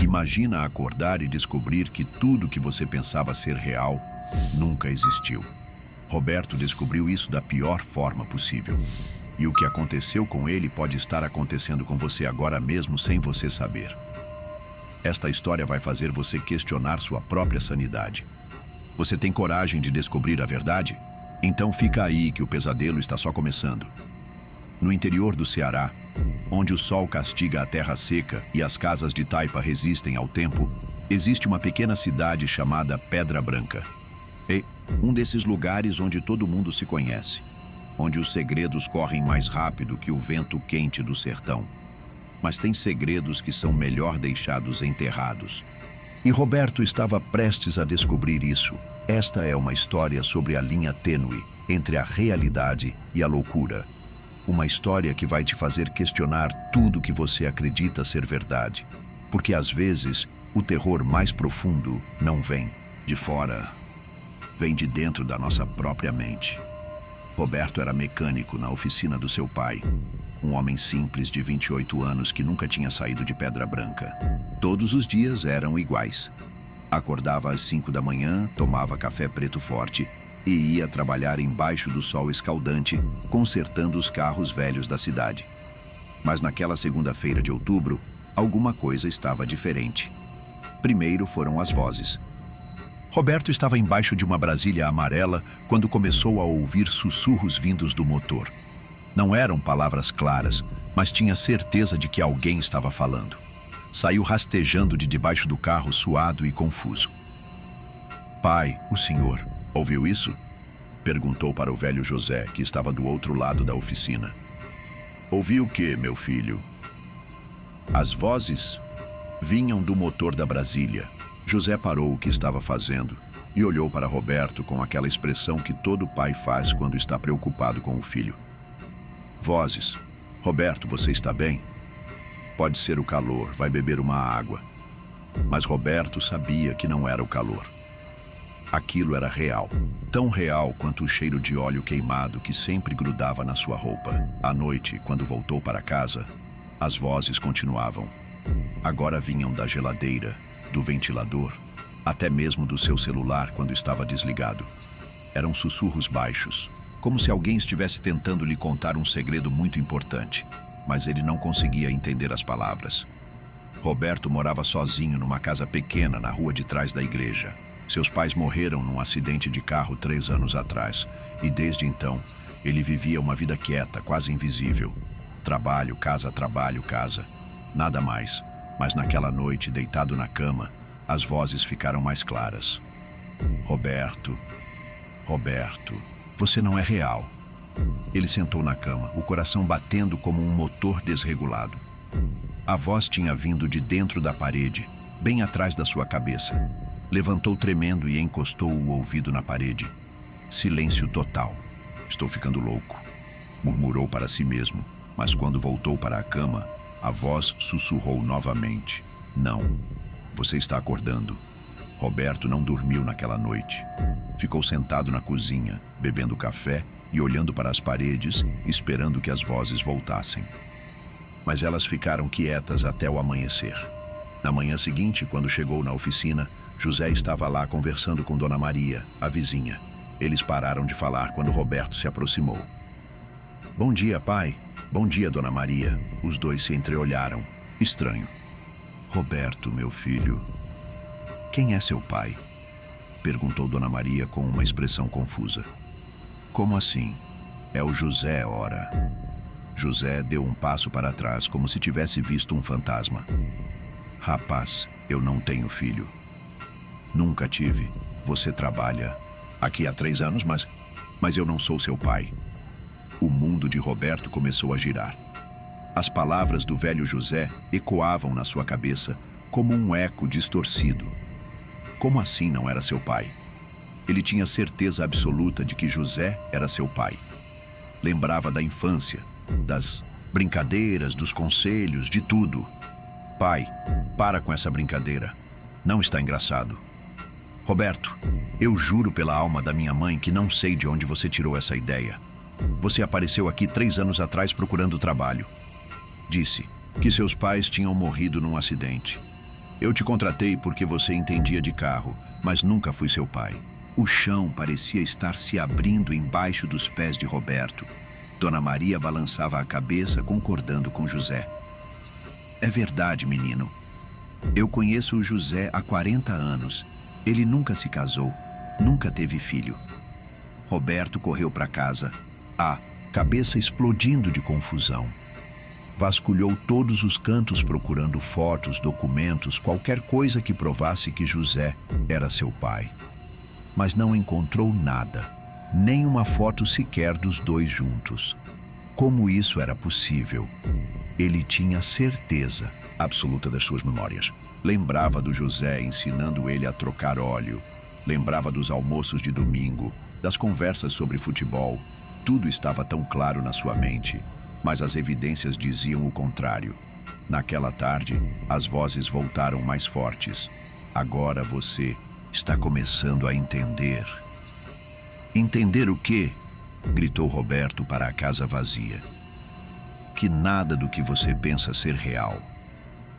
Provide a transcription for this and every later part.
Imagina acordar e descobrir que tudo que você pensava ser real nunca existiu. Roberto descobriu isso da pior forma possível. E o que aconteceu com ele pode estar acontecendo com você agora mesmo sem você saber. Esta história vai fazer você questionar sua própria sanidade. Você tem coragem de descobrir a verdade? Então fica aí que o pesadelo está só começando. No interior do Ceará, onde o sol castiga a terra seca e as casas de taipa resistem ao tempo, existe uma pequena cidade chamada Pedra Branca. É um desses lugares onde todo mundo se conhece, onde os segredos correm mais rápido que o vento quente do sertão. Mas tem segredos que são melhor deixados enterrados. E Roberto estava prestes a descobrir isso. Esta é uma história sobre a linha tênue entre a realidade e a loucura. Uma história que vai te fazer questionar tudo que você acredita ser verdade. Porque às vezes, o terror mais profundo não vem de fora, vem de dentro da nossa própria mente. Roberto era mecânico na oficina do seu pai. Um homem simples de 28 anos que nunca tinha saído de Pedra Branca. Todos os dias eram iguais. Acordava às 5 da manhã, tomava café preto forte e ia trabalhar embaixo do sol escaldante, consertando os carros velhos da cidade. Mas naquela segunda-feira de outubro, alguma coisa estava diferente. Primeiro foram as vozes. Roberto estava embaixo de uma Brasília amarela quando começou a ouvir sussurros vindos do motor. Não eram palavras claras, mas tinha certeza de que alguém estava falando. Saiu rastejando de debaixo do carro, suado e confuso. "Pai, o senhor ouviu isso?" Perguntou para o velho José, que estava do outro lado da oficina. "Ouvi o quê, meu filho?" As vozes vinham do motor da Brasília. José parou o que estava fazendo e olhou para Roberto com aquela expressão que todo pai faz quando está preocupado com o filho. Vozes. "Roberto, você está bem? Pode ser o calor, vai beber uma água." Mas Roberto sabia que não era o calor. Aquilo era real, tão real quanto o cheiro de óleo queimado que sempre grudava na sua roupa. À noite, quando voltou para casa, as vozes continuavam. Agora vinham da geladeira, do ventilador, até mesmo do seu celular quando estava desligado. Eram sussurros baixos, como se alguém estivesse tentando lhe contar um segredo muito importante, mas ele não conseguia entender as palavras. Roberto morava sozinho numa casa pequena na rua de trás da igreja. Seus pais morreram num acidente de carro 3 anos atrás, e desde então, ele vivia uma vida quieta, quase invisível. Trabalho, casa, nada mais. Mas naquela noite, deitado na cama, as vozes ficaram mais claras. "Roberto, Roberto, você não é real." Ele sentou na cama, o coração batendo como um motor desregulado. A voz tinha vindo de dentro da parede, bem atrás da sua cabeça. Levantou tremendo e encostou o ouvido na parede. Silêncio total. "Estou ficando louco", murmurou para si mesmo, mas quando voltou para a cama, a voz sussurrou novamente. "Não, você está acordando." Roberto não dormiu naquela noite. Ficou sentado na cozinha, bebendo café e olhando para as paredes, esperando que as vozes voltassem. Mas elas ficaram quietas até o amanhecer. Na manhã seguinte, quando chegou na oficina, José estava lá conversando com Dona Maria, a vizinha. Eles pararam de falar quando Roberto se aproximou. "Bom dia, pai." "Bom dia, Dona Maria." Os dois se entreolharam. Estranho. "Roberto, meu filho, quem é seu pai?" Perguntou Dona Maria com uma expressão confusa. "Como assim? É o José, ora." José deu um passo para trás, como se tivesse visto um fantasma. "Rapaz, eu não tenho filho." "Nunca tive. Você trabalha aqui há 3 anos, mas eu não sou seu pai." O mundo de Roberto começou a girar. As palavras do velho José ecoavam na sua cabeça como um eco distorcido. Como assim não era seu pai? Ele tinha certeza absoluta de que José era seu pai. Lembrava da infância, das brincadeiras, dos conselhos, de tudo. "Pai, para com essa brincadeira. Não está engraçado." "Roberto, eu juro pela alma da minha mãe que não sei de onde você tirou essa ideia. Você apareceu aqui 3 anos atrás procurando trabalho. Disse que seus pais tinham morrido num acidente. Eu te contratei porque você entendia de carro, mas nunca fui seu pai. O chão parecia estar se abrindo embaixo dos pés de Roberto. Dona Maria balançava a cabeça, concordando com José. É verdade, menino. Eu conheço o José há 40 anos. Ele nunca se casou, nunca teve filho. Roberto correu para casa, a cabeça explodindo de confusão. Vasculhou todos os cantos procurando fotos, documentos, qualquer coisa que provasse que José era seu pai. Mas não encontrou nada, nem uma foto sequer dos dois juntos. Como isso era possível? Ele tinha certeza absoluta das suas memórias. Lembrava do José ensinando ele a trocar óleo. Lembrava dos almoços de domingo, das conversas sobre futebol. Tudo estava tão claro na sua mente, mas as evidências diziam o contrário. Naquela tarde, as vozes voltaram mais fortes. Agora você está começando a entender. Entender o quê? Gritou Roberto para a casa vazia. Que nada do que você pensa ser real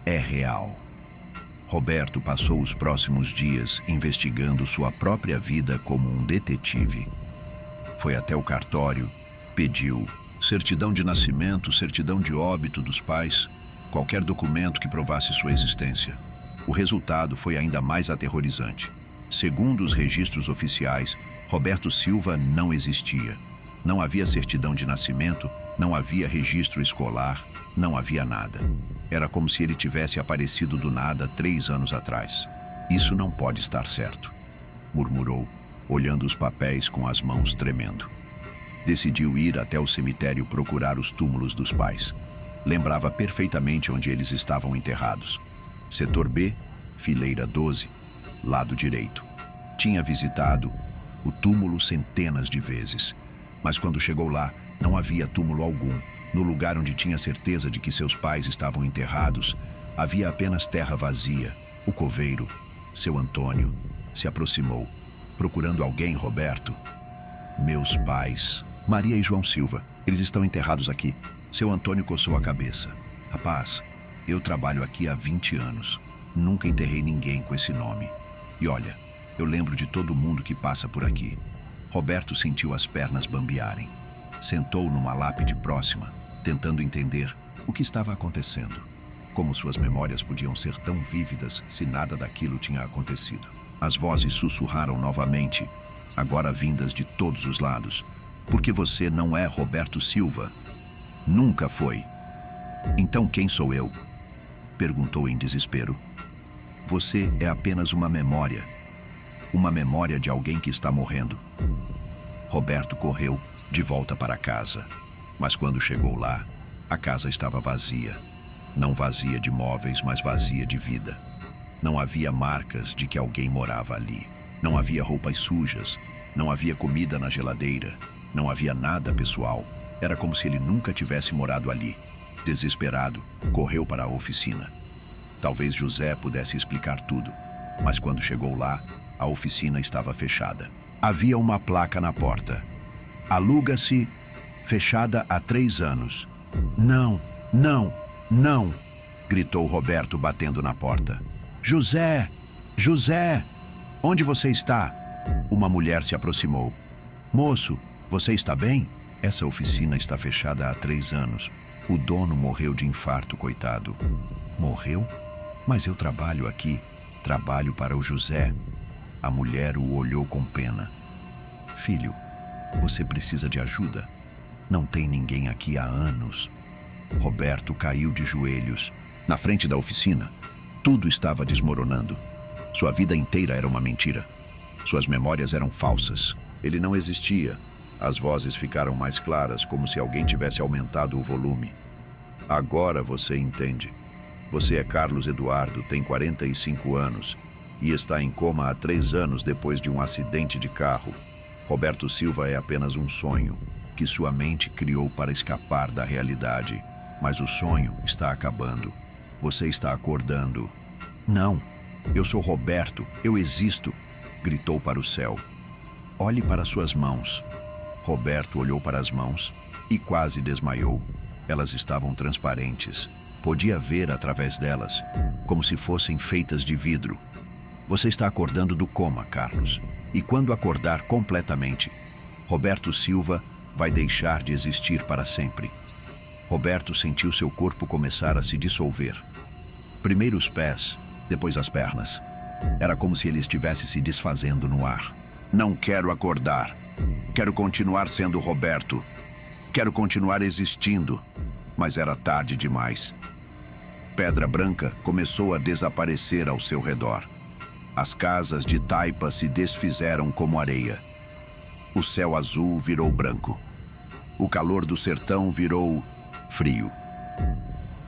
é real. Roberto passou os próximos dias investigando sua própria vida como um detetive. Foi até o cartório, pediu certidão de nascimento, certidão de óbito dos pais, qualquer documento que provasse sua existência. O resultado foi ainda mais aterrorizante. Segundo os registros oficiais, Roberto Silva não existia. Não havia certidão de nascimento, não havia registro escolar, não havia nada. Era como se ele tivesse aparecido do nada 3 anos atrás. Isso não pode estar certo, murmurou, olhando os papéis com as mãos tremendo. Decidiu ir até o cemitério procurar os túmulos dos pais. Lembrava perfeitamente onde eles estavam enterrados. Setor B, fileira 12, lado direito. Tinha visitado o túmulo centenas de vezes, mas quando chegou lá, não havia túmulo algum. No lugar onde tinha certeza de que seus pais estavam enterrados, havia apenas terra vazia. O coveiro, seu Antônio, se aproximou. Procurando alguém, Roberto? Meus pais, Maria e João Silva, eles estão enterrados aqui. Seu Antônio coçou a cabeça. Rapaz, eu trabalho aqui há 20 anos. Nunca enterrei ninguém com esse nome. E olha, eu lembro de todo mundo que passa por aqui. Roberto sentiu as pernas bambearem. Sentou numa lápide próxima, tentando entender o que estava acontecendo. Como suas memórias podiam ser tão vívidas se nada daquilo tinha acontecido. As vozes sussurraram novamente, agora vindas de todos os lados. Porque você não é Roberto Silva. Nunca foi. Então quem sou eu? Perguntou em desespero. Você é apenas uma memória. Uma memória de alguém que está morrendo. Roberto correu de volta para casa. Mas quando chegou lá, a casa estava vazia. Não vazia de móveis, mas vazia de vida. Não havia marcas de que alguém morava ali. Não havia roupas sujas. Não havia comida na geladeira. Não havia nada pessoal. Era como se ele nunca tivesse morado ali. Desesperado, correu para a oficina. Talvez José pudesse explicar tudo, mas quando chegou lá, a oficina estava fechada. Havia uma placa na porta. Aluga-se, fechada há 3 anos. Não, não, não, gritou Roberto batendo na porta. José, José, onde você está? Uma mulher se aproximou. Moço, você está bem? Essa oficina está fechada há 3 anos. O dono morreu de infarto, coitado. Morreu? Mas eu trabalho aqui. Trabalho para o José. A mulher o olhou com pena. Filho, você precisa de ajuda. Não tem ninguém aqui há anos. Roberto caiu de joelhos. Na frente da oficina, tudo estava desmoronando. Sua vida inteira era uma mentira. Suas memórias eram falsas. Ele não existia. As vozes ficaram mais claras, como se alguém tivesse aumentado o volume. Agora você entende. Você é Carlos Eduardo, tem 45 anos e está em coma há 3 anos depois de um acidente de carro. Roberto Silva é apenas um sonho que sua mente criou para escapar da realidade. Mas o sonho está acabando. Você está acordando. Não, eu sou Roberto, eu existo, gritou para o céu. Olhe para suas mãos. Roberto olhou para as mãos e quase desmaiou. Elas estavam transparentes, Podia ver através delas, como se fossem feitas de vidro. Você está acordando do coma, Carlos. E quando acordar completamente, Roberto Silva vai deixar de existir para sempre. Roberto sentiu seu corpo começar a se dissolver. Primeiro os pés, depois as pernas. Era como se ele estivesse se desfazendo no ar. Não quero acordar. Quero continuar sendo Roberto. Quero continuar existindo. Mas era tarde demais. Pedra Branca começou a desaparecer ao seu redor. As casas de taipa se desfizeram como areia. O céu azul virou branco. O calor do sertão virou frio.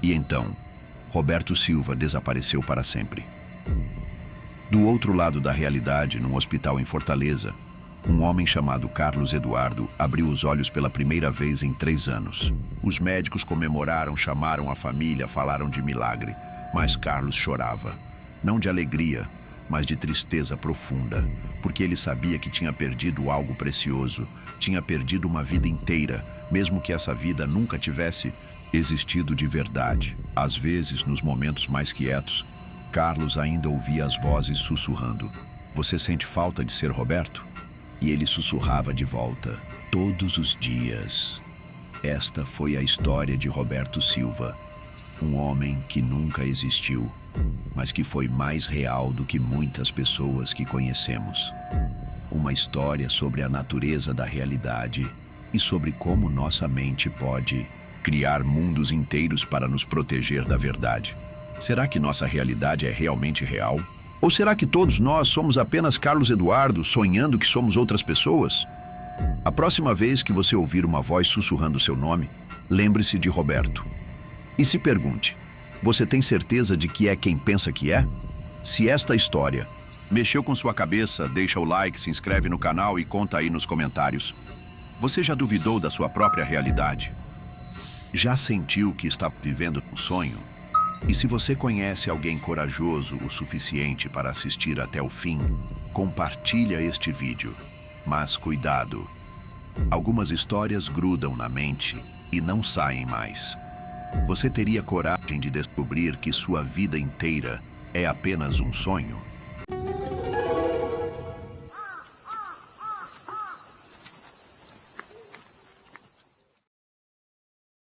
E então, Roberto Silva desapareceu para sempre. Do outro lado da realidade, num hospital em Fortaleza, um homem chamado Carlos Eduardo abriu os olhos pela primeira vez em 3 anos. Os médicos comemoraram, chamaram a família, falaram de milagre. Mas Carlos chorava. Não de alegria, mas de tristeza profunda, porque ele sabia que tinha perdido algo precioso, tinha perdido uma vida inteira, mesmo que essa vida nunca tivesse existido de verdade. Às vezes, nos momentos mais quietos, Carlos ainda ouvia as vozes sussurrando: "Você sente falta de ser Roberto?" E ele sussurrava de volta: "Todos os dias." Esta foi a história de Roberto Silva, um homem que nunca existiu, mas que foi mais real do que muitas pessoas que conhecemos. Uma história sobre a natureza da realidade e sobre como nossa mente pode criar mundos inteiros para nos proteger da verdade. Será que nossa realidade é realmente real? Ou será que todos nós somos apenas Carlos Eduardo sonhando que somos outras pessoas? A próxima vez que você ouvir uma voz sussurrando seu nome, lembre-se de Roberto. E se pergunte: você tem certeza de que é quem pensa que é? Se esta história mexeu com sua cabeça, deixa o like, se inscreve no canal e conta aí nos comentários. Você já duvidou da sua própria realidade? Já sentiu que está vivendo um sonho? E se você conhece alguém corajoso o suficiente para assistir até o fim, compartilha este vídeo. Mas cuidado, algumas histórias grudam na mente e não saem mais. Você teria coragem de descobrir que sua vida inteira é apenas um sonho?